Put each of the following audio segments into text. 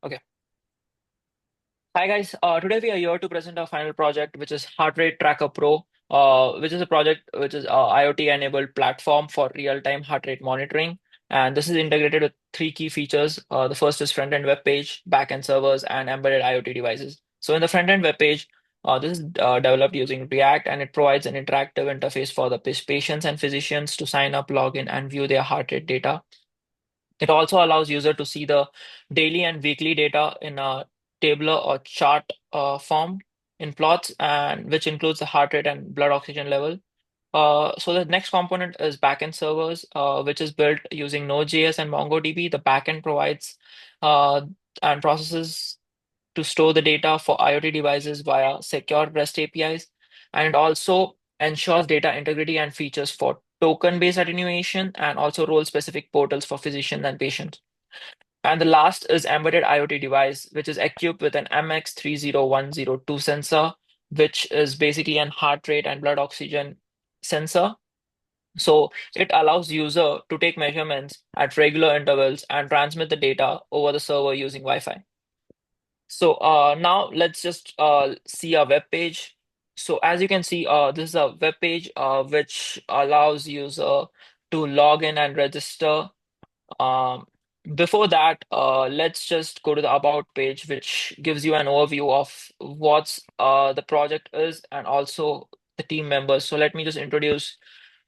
Okay. Hi guys. Today we are here to present our final project, which is Heart Rate Tracker Pro, which is a project which is a IoT-enabled platform for real-time heart rate monitoring. And this is integrated with three key features. The first is front-end web page, back-end servers, and embedded IoT devices. So in the front-end web page, this is developed using React, and it provides an interactive interface for the patients and physicians to sign up, log in, and view their heart rate data. It also allows user to see the daily and weekly data in a tabular or chart form in plots, and which includes the heart rate and blood oxygen level. So the next component is backend servers, which is built using Node.js and MongoDB. The backend provides uh, and processes to store the data for IoT devices via secure REST APIs, and it also ensures data integrity and features for token-based attenuation and also role-specific portals for physicians and patients. And the last is embedded IoT device, which is equipped with an MX30102 sensor, which is basically an heart rate and blood oxygen sensor. So it allows user to take measurements at regular intervals and transmit the data over the server using Wi-Fi. So now let's just see a web page. So as you can see, this is a web page which allows user to log in and register. um, Before that, let's just go to the About page, which gives you an overview of what's the project is and also the team members. So let me just introduce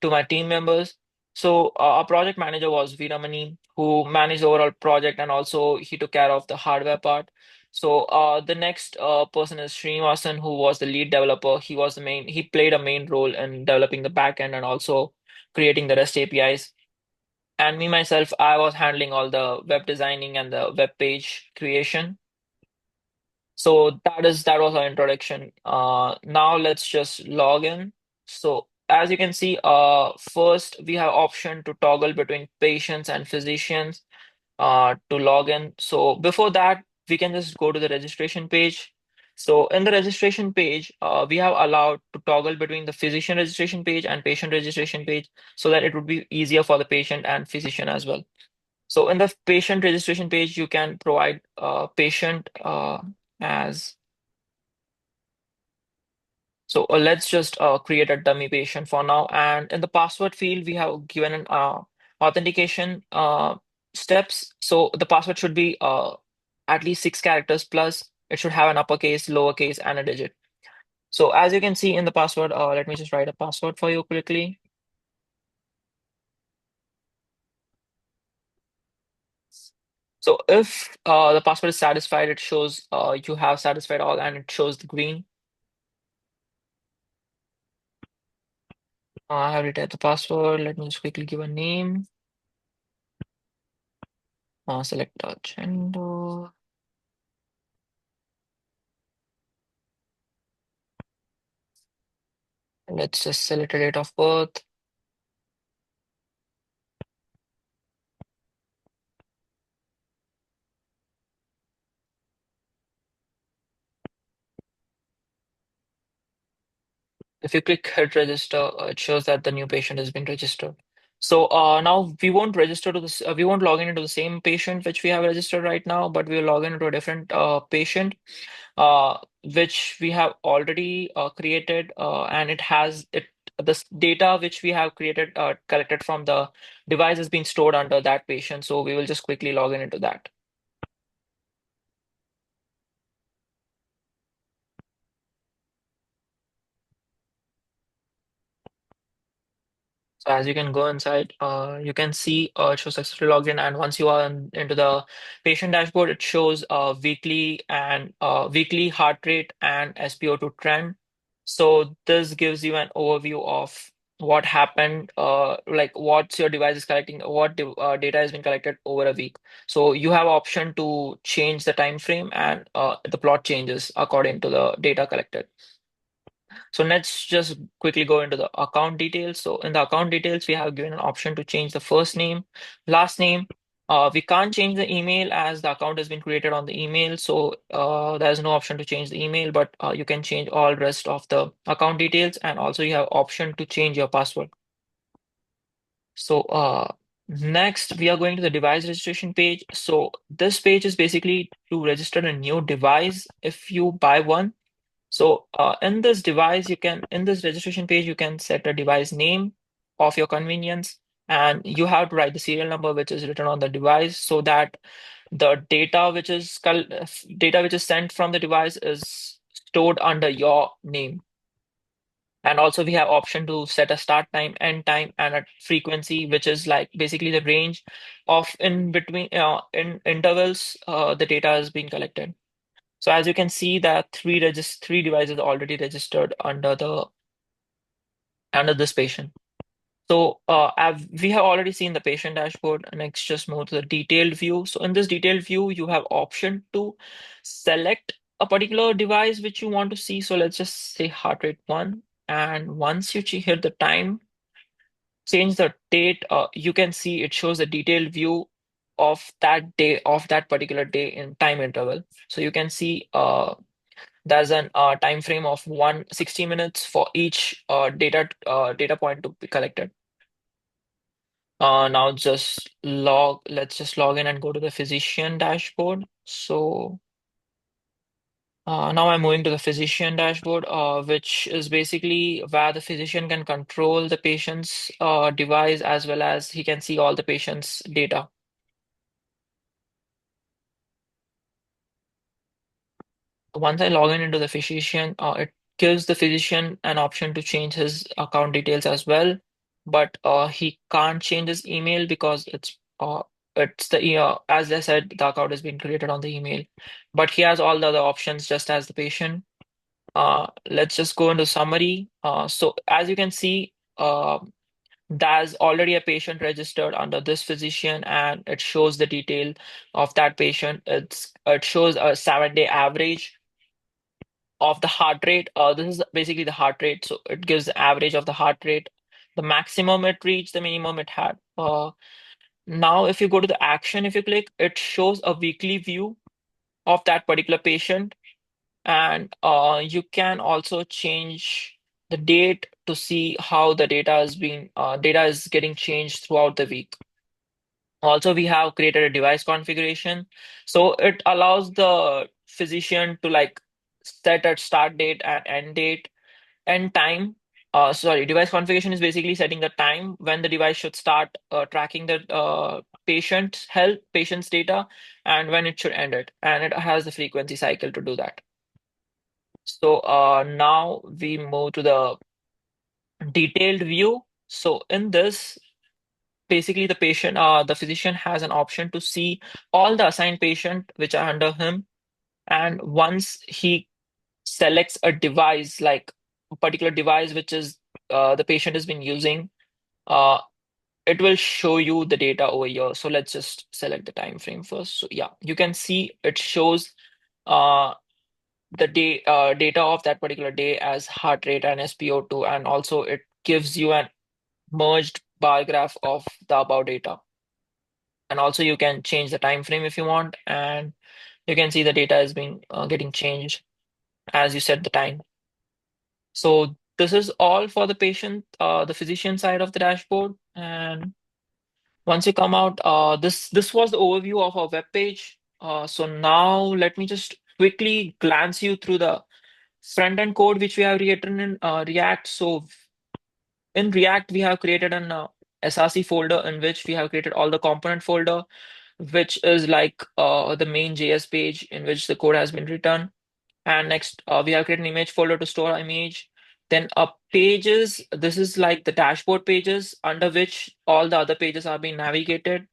to my team members. So our project manager was Viramani, who managed the overall project and also he took care of the hardware part. So the next person is Srinivasan, who was the lead developer. He played a main role in developing the backend and also creating the REST APIs. And me myself, I was handling all the web designing and the web page creation. So that was our introduction. Now let's just log in. So as you can see, first we have option to toggle between patients and physicians to log in. So before that, we can just go to the registration page. So in the registration page, we have allowed to toggle between the physician registration page and patient registration page so that it would be easier for the patient and physician as well. So in the patient registration page, you can provide patient as so let's just create a dummy patient for now. And in the password field, we have given an authentication steps. So the password should be at least 6 characters plus. It should have an uppercase, lowercase, and a digit. So as you can see in the password, let me just write a password for you quickly. So if the password is satisfied, it shows you have satisfied all and it shows the green. I have retyped the password. Let me just quickly give a name. Select a gender. Let's just select a date of birth. If you click hit register, it shows that the new patient has been registered. So now we won't register to this. We won't log in into the same patient which we have registered right now, but we will log in into a different patient, which we have already created, and it has it. This data which we have created collected from the device has been stored under that patient. So we will just quickly log in into that. So as you can go inside, you can see it shows successfully logged in, and once you are into the patient dashboard, it shows weekly heart rate and SpO2 trend. So this gives you an overview of what happened, like what's your device is collecting, data has been collected over a week. So you have option to change the time frame, and the plot changes according to the data collected. So let's just quickly go into the account details. So in the account details, we have given an option to change the first name, last name. We can't change the email as the account has been created on the email. So there's no option to change the email, but you can change all rest of the account details. And also you have option to change your password. So Next, we are going to the device registration page. So this page is basically to register a new device if you buy one. So in this device, in this registration page, you can set a device name of your convenience, and you have to write the serial number which is written on the device so that the data which is sent from the device is stored under your name. And also we have option to set a start time, end time, and a frequency, which is like basically the range of in between in intervals the data is being collected. So as you can see that three devices already registered under this patient. So we have already seen the patient dashboard. Next, just move to the detailed view. So in this detailed view, you have option to select a particular device which you want to see. So let's just say heart rate 1. And once you hit the time, change the date, you can see it shows a detailed view of that day, of that particular day in time interval. So you can see there's an time frame of 160 minutes for each data point to be collected. Now let's just log in and go to the physician dashboard. So now I'm moving to the physician dashboard, which is basically where the physician can control the patient's device as well as he can see all the patient's data. Once I log in into the physician, it gives the physician an option to change his account details as well, but he can't change his email because it's the as I said, the account has been created on the email, but he has all the other options just as the patient. Let's just go into summary. So as you can see, there's already a patient registered under this physician, and it shows the detail of that patient. It shows a 7-day average of the heart rate. This is basically the heart rate. So it gives the average of the heart rate, the maximum it reached, the minimum it had. Now, if you go to the action, if you click, it shows a weekly view of that particular patient. And you can also change the date to see how the data is getting changed throughout the week. Also, we have created a device configuration. So it allows the physician to like set a start date and end date and time. Sorry, device configuration is basically setting the time when the device should start tracking the patient's data, and when it should end it. And it has the frequency cycle to do that. So now we move to the detailed view. So in this, basically the physician has an option to see all the assigned patient which are under him. And once he selects a device, like a particular device which is the patient has been using, uh, it will show you the data over here. So let's just select the time frame first. So yeah, you can see it shows uh, data of that particular day as heart rate and SpO2, and also it gives you an merged bar graph of the above data. And also you can change the time frame if you want, and you can see the data is being getting changed as you set the time. So this is all for the the physician side of the dashboard. And once you come out, this was the overview of our web page. So now let me just quickly glance you through the front end code which we have written in React. So in React, we have created an SRC folder in which we have created all the component folder, which is like the main JS page in which the code has been written. And next, we have created an image folder to store our image. Then pages, this is like the dashboard pages under which all the other pages are being navigated.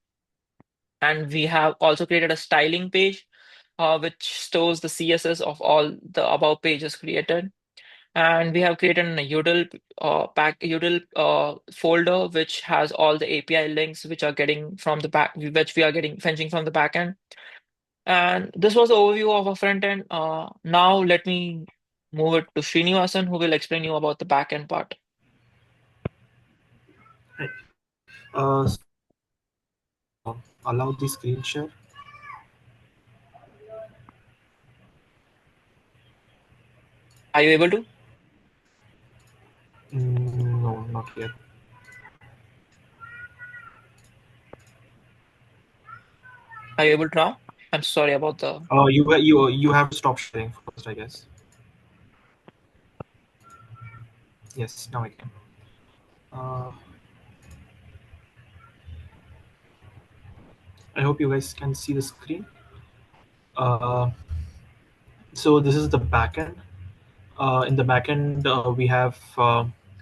And we have also created a styling page, which stores the CSS of all the above pages created. And we have created a UDL folder which has all the API links which are getting from the back, which we are getting fetching from the backend. And this was the overview of our front end. Now let me move it to Srinivasan, who will explain you about the backend part. Right. Allow the screen share. Are you able to? No, not yet. Are you able to now? I'm sorry about the. You have to stop sharing first, I guess. Yes, now I can. Uh, I hope you guys can see the screen. Uh, so this is the backend. In the backend, we have.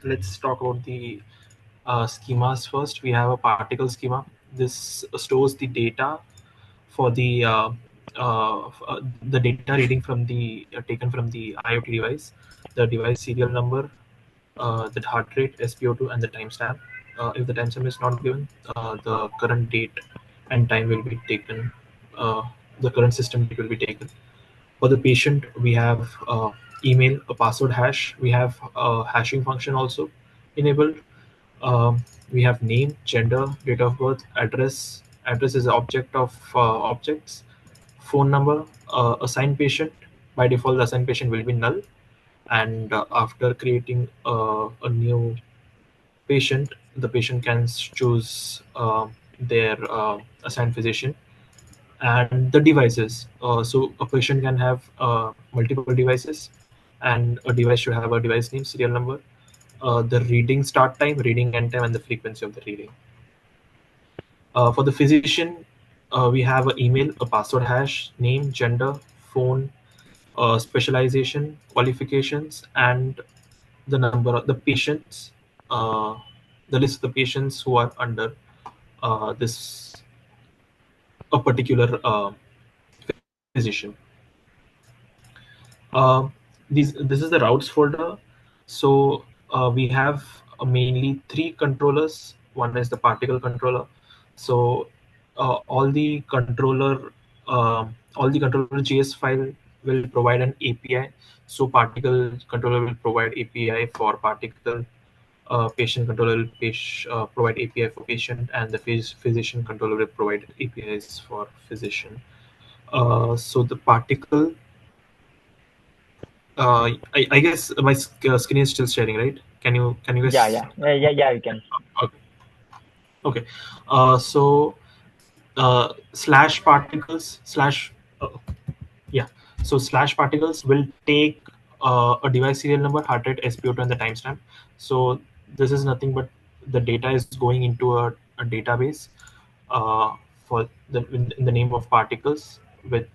Let's talk about the schemas first. We have a particle schema. This stores the data for the data reading from the taken from the IoT device, the device serial number, the heart rate, SpO2, and the timestamp. If the timestamp is not given, the current date and time will be taken. Uh, the current system date will be taken. For the patient, we have email, a password hash. We have a hashing function also enabled. We have name, gender, date of birth, address. Address is the object of objects. Phone number, assigned patient. By default, the assigned patient will be null. And after creating a new patient, the patient can choose their assigned physician and the devices. So a patient can have multiple devices, and a device should have a device name, serial number, the reading start time, reading end time, and the frequency of the reading. For the physician, we have an email, a password hash, name, gender, phone, specialization, qualifications, and the number of the patients, uh, the list of the patients who are under this a particular physician. This is the routes folder. So we have mainly three controllers. One is the particle controller. So all the controller JS file will provide an API. So particle controller will provide API for particle. Patient controller will provide API for patient, and the physician controller will provide APIs for physician. So the particle, I guess my screen is still sharing, right? Can you Yeah, guys? yeah, yeah. You can. Okay. Okay. So slash particles slash yeah. So slash particles will take a device serial number, heart rate, SpO2, and the timestamp. So this is nothing but the data is going into a database uh, for in the name of particles with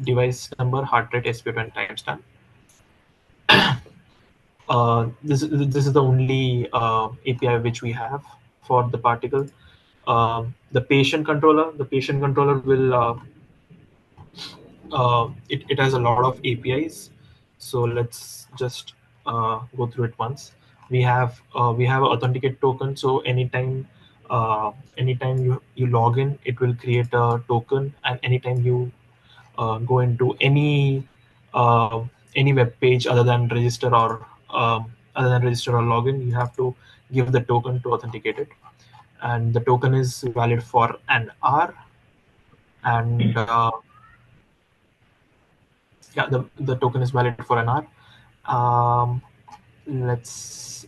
device number, heart rate, SpO2, and timestamp. This is the only API which we have for the particle. The patient controller will it has a lot of APIs. So let's just go through it once. We have authenticate token. So anytime you log in, it will create a token, and anytime you go into uh, any web page other than register or login, you have to give the token to authenticate it, and the token is valid for an hour. And yeah, the token is valid for an hour. um, let's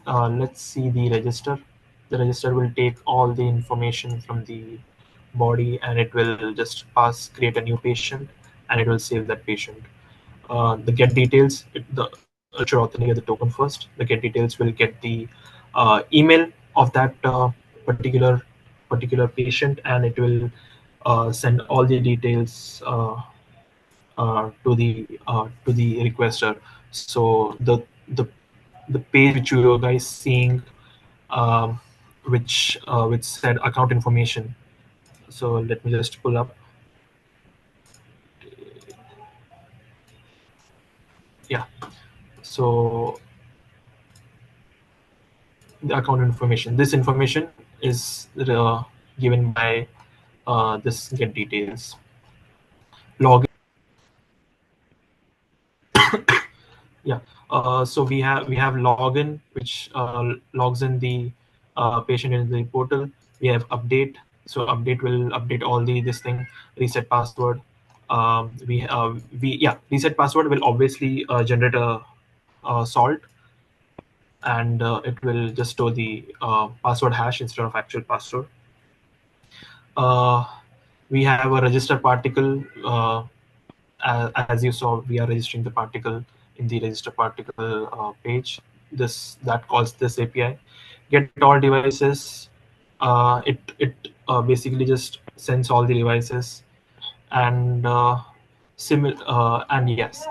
see the register. The register will take all the information from the body, and it will just pass create a new patient, and it will save that patient. The get details, it should authenticate the token first. The get details will get the email of that particular patient, and it will send all the details to the requester. So the page which you are guys seeing, um, which said account information. So let me just pull up. Yeah. So the account information. This information is given by this get details. Login. Yeah. So we have login, which logs in the patient in the portal. We have update. So update will update all the this thing. Reset password. We yeah, reset password will obviously generate a salt, and it will just store the password hash instead of actual password. Uh, We have a register particle. As you saw, we are registering the particle in the register particle page. This that calls this API. Get all devices. It basically just sends all the devices, and and yes,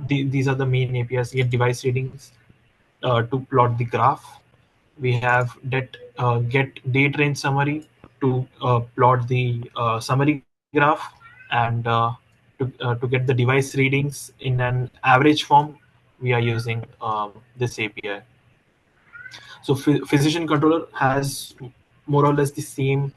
these are the main APIs. Get device readings to plot the graph. We have get date range summary to plot the summary graph, and to get the device readings in an average form. We are using this API. So physician controller has more or less the same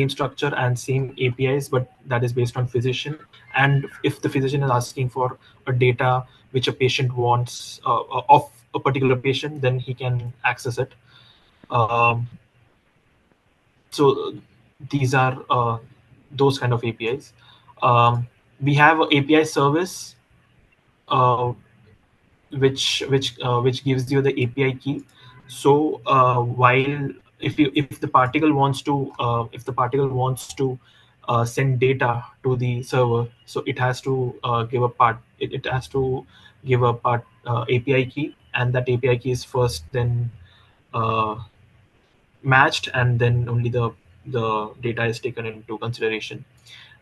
structure and same APIs, but that is based on physician. And if the physician is asking for a data which a patient wants of a particular patient, then he can access it. Um, so these are those kind of APIs. Um, we have a API service uh, which gives you the API key. So while if the particle wants to send data to the server, so it has to it has to give a part API key, and that API key is first then uh, matched, and then only the data is taken into consideration.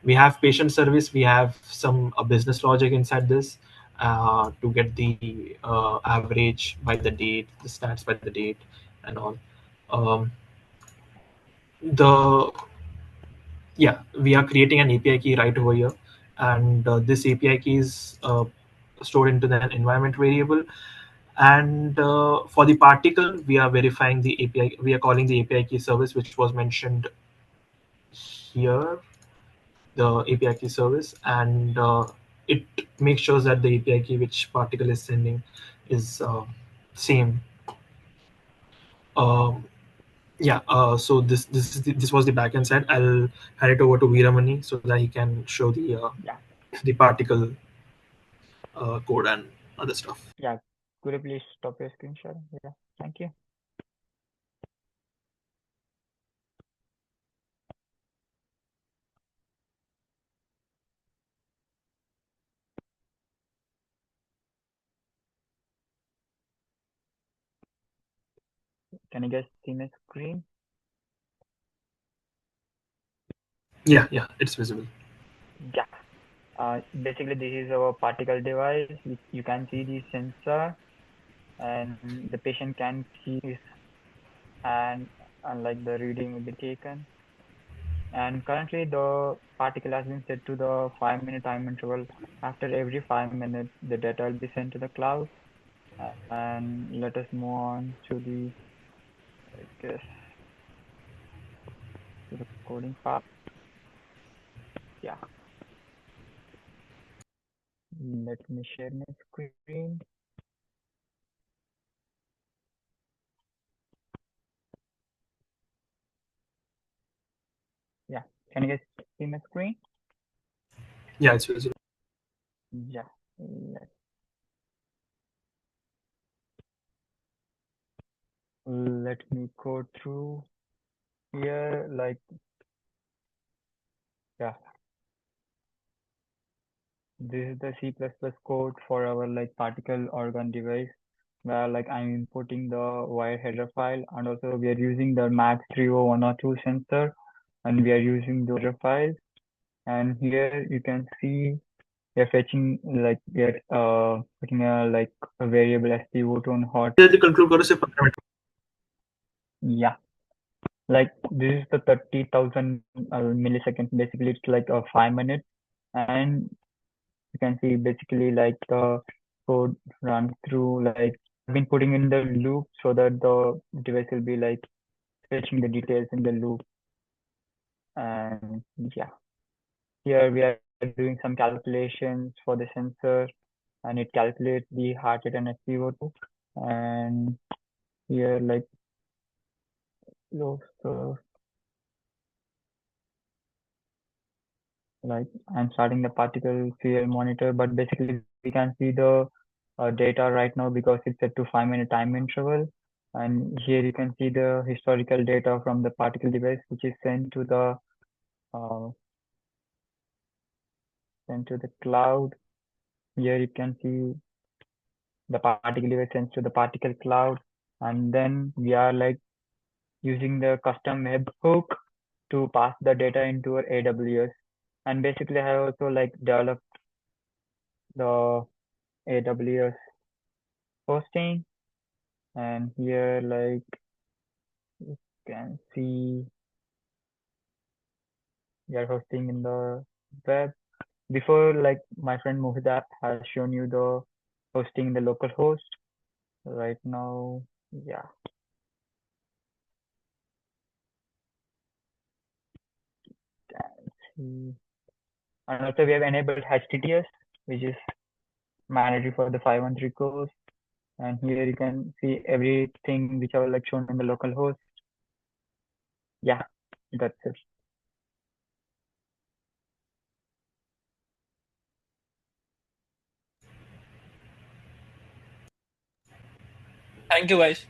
We have patient service. We have some business logic inside this to get the average by the date, the stats by the date, and all. um, the Yeah, we are creating an API key right over here, and this API key is stored into the environment variable. And for the particle, we are verifying the API. We are calling the API key service, which was mentioned here, the API key service, and it makes sure that the API key which particle is sending is same. Um, yeah. So this was the backend side. I'll hand it over to Veeramani so that he can show Yeah, the particle code and other stuff. yeah. Could you please stop your screen share? Yeah, thank you. Can you guys see my screen? Yeah, yeah, it's visible. Yeah. Basically, this is our particle device. You can see the sensor, and the patient can see his hand, and like the reading will be taken. And currently, the particle has been set to the 5-minute time interval. After every 5 minutes, the data will be sent to the cloud. And let us move on to the, I guess, to the coding part. Yeah. Let me share my screen. Yeah. Can you guys see my screen? Yeah, it's visible. Yeah. Let, let me go through here. Like, yeah, this is the C++ code for our like particle organ device, where like I'm inputting the wire header file, and also we are using the MAX 30102 sensor, and we are using the header file. And here you can see we are fetching like we are putting a like a variable SpO2 on hot. जल्दी conclude करो सिर्फ 15 minute. Yeah, like this is the 30,000 milliseconds. Basically, it's like a 5 minutes, and you can see basically like the code runs through. Like I've been putting in the loop so that the device will be like fetching the details in the loop. And yeah, here we are doing some calculations for the sensor, and it calculates the heart rate and SpO2. And here like those like I'm starting the particle field monitor, but basically we can see the data right now because it's set to 5-minute time interval. And here you can see the historical data from the particle device, which is sent to the uh, sent to the cloud. Here you can see the particle device sends to the particle cloud, and then we are like using the custom webhook to pass the data into our AWS. And basically, I have also like developed the AWS hosting, and here like you can see we are hosting in the web. Before, like my friend Mohit has shown you the hosting in the local host. Right now, yeah, can see. And also we have enabled HTTPS, which is mandatory for the 513 course. And here you can see everything which are like shown in the local host. Yeah, that's it. Thank you, guys.